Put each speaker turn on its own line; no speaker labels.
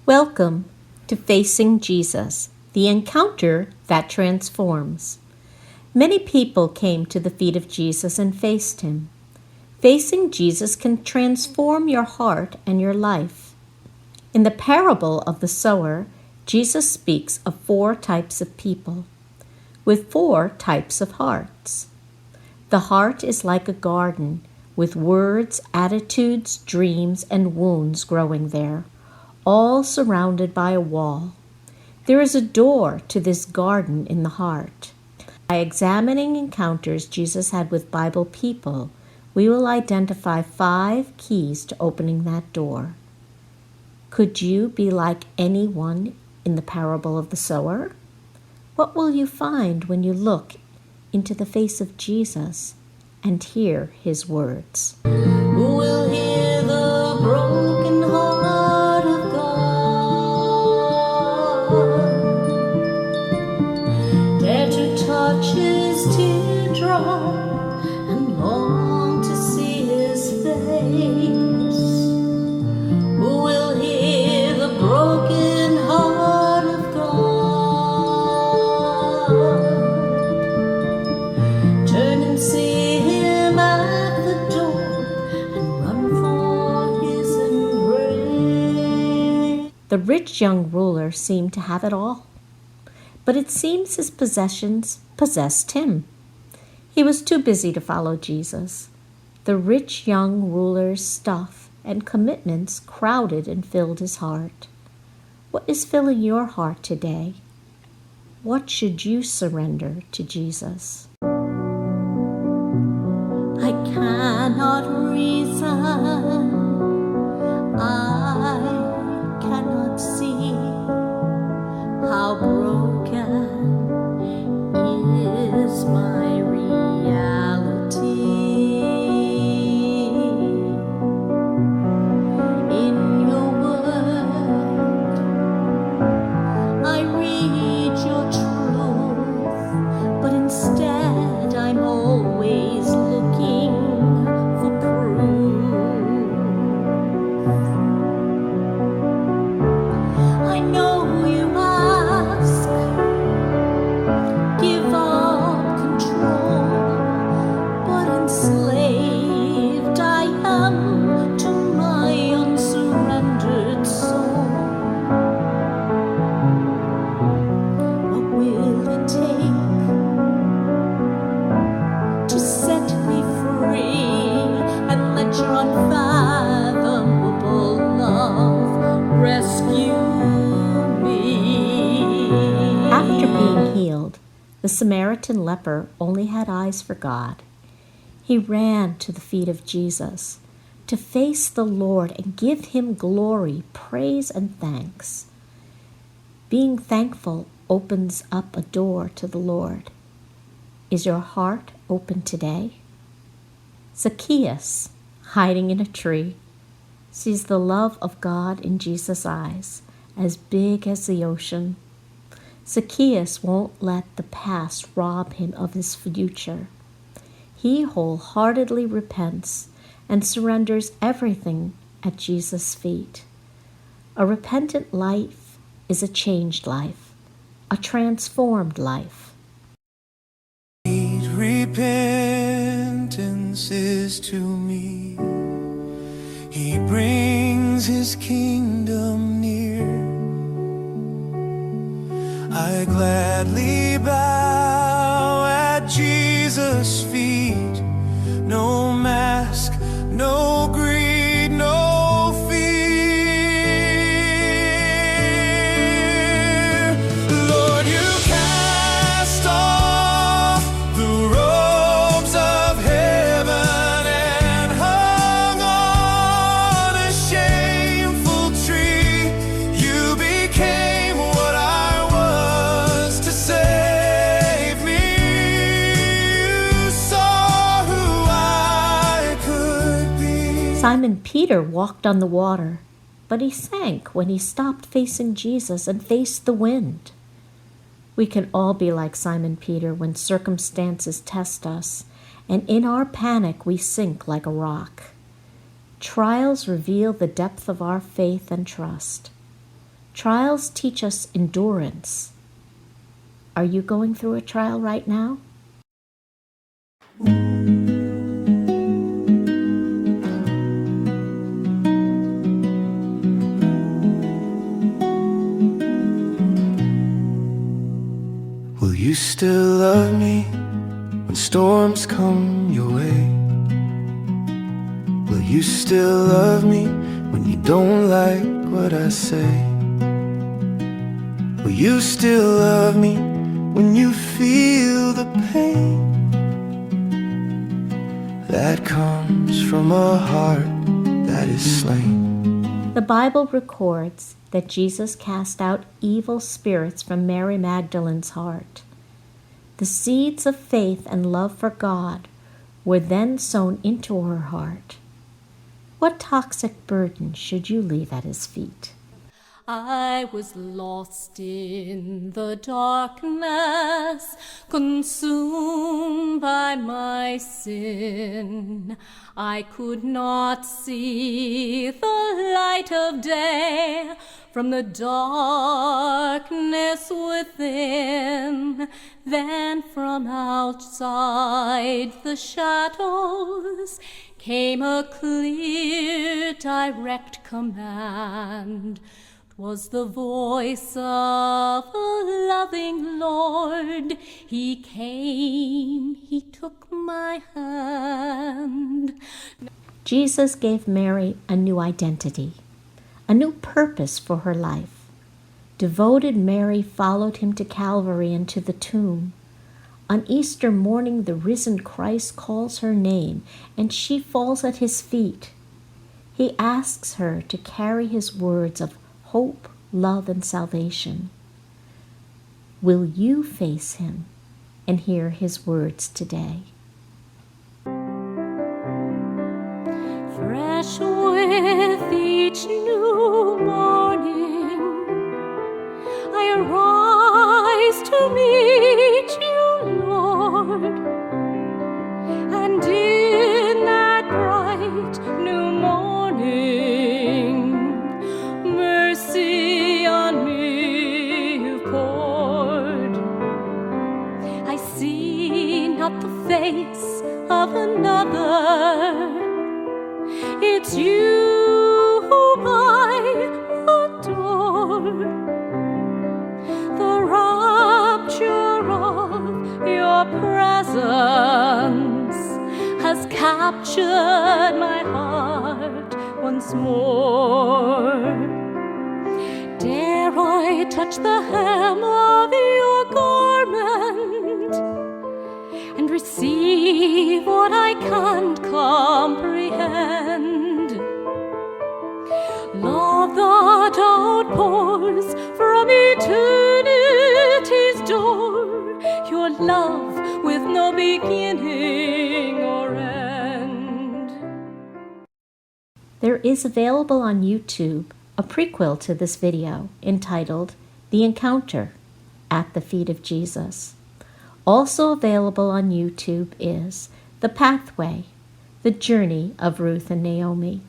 Welcome to Facing Jesus, the encounter that transforms. Many people came to the feet of Jesus and faced him. Facing Jesus can transform your heart and your life. In the parable of the sower, Jesus speaks of 4 types of people, with 4 types of hearts. The heart is like a garden, with words, attitudes, dreams, and wounds growing there, all surrounded by a wall. There is a door to this garden in the heart. By examining encounters Jesus had with Bible people, we will identify 5 keys to opening that door. Could you be like anyone in the parable of the sower? What will you find when you look into the face of Jesus and hear his words?
Who will hear the broken heart of God? Dare to touch his teardrop and long to see his face. Who will hear the broken heart of God? Turn and see him at the door and run for his embrace.
The rich young ruler seemed to have it all, but it seems his possessions possessed him. He was too busy to follow Jesus. The rich young ruler's stuff and commitments crowded and filled his heart. What is filling your heart today? What should you surrender to Jesus?
I cannot reason, I cannot see how broken is my reality. In your word, I read your truth, but instead I'm always looking for proof. I know you ask, give up control, but enslaved I am to my unsurrendered soul. What will it take to set me free and let your unfathomable love rescue me?
After being healed, the Samaritan leper only had eyes for God. He ran to the feet of Jesus to face the Lord and give him glory, praise, and thanks. Being thankful opens up a door to the Lord. Is your heart open today? Zacchaeus, hiding in a tree, sees the love of God in Jesus' eyes, as big as the ocean. Zacchaeus won't let the past rob him of his future. He wholeheartedly repents and surrenders everything at Jesus' feet. A repentant life is a changed life, a transformed life.
Repentance is to me. He brings his kingdom near. I gladly bow at Jesus' feet. No mask, no greed, no fear. Lord, you cast off the robes of heaven and hung on a shameful tree. You became what I was to save me. You saw who I could be.
Simon Peter walked on the water, but he sank when he stopped facing Jesus and faced the wind. We can all be like Simon Peter when circumstances test us, and in our panic we sink like a rock. Trials reveal the depth of our faith and trust. Trials teach us endurance. Are you going through a trial right now?
Will you still love me when storms come your way? Will you still love me when you don't like what I say? Will you still love me when you feel the pain that comes from a heart that is slain?
The Bible records that Jesus cast out evil spirits from Mary Magdalene's heart. The seeds of faith and love for God were then sown into her heart. What toxic burden should you leave at his feet?
I was lost in the darkness, consumed by my sin. I could not see the light of day from the darkness within. Then from outside the shadows came a clear, direct command. 'Twas the voice of a loving Lord. He came, he took my hand.
Jesus gave Mary a new identity, a new purpose for her life. Devoted Mary followed him to Calvary and to the tomb. On Easter morning, the risen Christ calls her name, and she falls at his feet. He asks her to carry his words of hope, love, and salvation. Will you face him and hear his words today?
Fresh with each new morning, I arise to meet you, Lord, and in that bright new morning, mercy on me you've poured. I see not the face of another, it's you whom I adore. The rapture of your presence has captured my heart once more. Dare I touch the hem of your garment and receive what I can't comprehend? Love that outpours from eternity's door, your love with no beginning or end.
There is available on YouTube a prequel to this video entitled The Encounter at the Feet of Jesus. Also available on YouTube is The Pathway, the Journey of Ruth and Naomi.